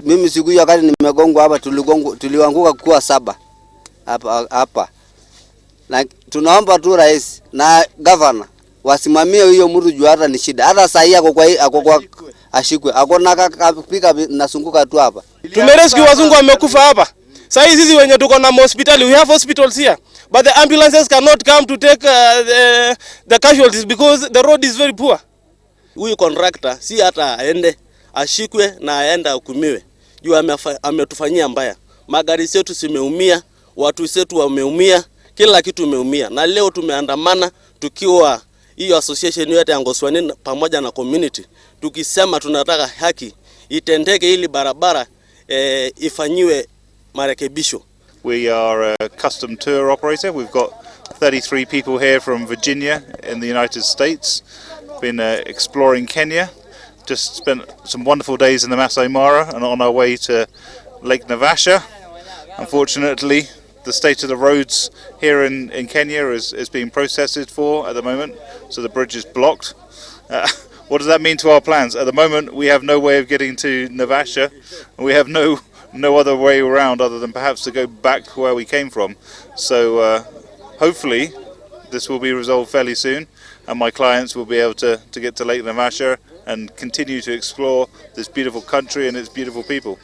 Mimi siku hiyo wakati nimegongwa hapa, tulianguka kwa 7 hapa. Na tunaomba tu rais na governor wasimamie hiyo mtu juu hata ni shida. Hata saa hii ako kwa ashikwe. Akona kapika nasunguka tu hapa. Tumerescue wazungu wamekufa hapa. Saa hii sisi wenye tuko na hospitali, we have hospitals here. But the ambulances cannot come to take the casualties because the road is very poor. Huyu contractor si hata aende ashikwe na aende hukumiwe. Juu ametufanyia mbaya. Magari yetu simeumia, watu wetu wameumia, kila kitu umeumia. Na leo tumeandamana tukiwa hiyo association yote ya Ngoswani pamoja na community. Tukisema tunataka haki itendeke ili barabara ifanyiwe marekebisho. We are a custom tour operator. We've got 33 people here from Virginia in the United States. Been exploring Kenya. Just spent some wonderful days in the Masai Mara and on our way to Lake Naivasha. Unfortunately, the state of the roads here in Kenya is being processed for at the moment, so the bridge is blocked. What does that mean to our plans? At the moment, we have no way of getting to Naivasha, and we have no other way around other than perhaps to go back where we came from. So hopefully this will be resolved fairly soon, and my clients will be able to get to Lake Naivasha and continue to explore this beautiful country and its beautiful people.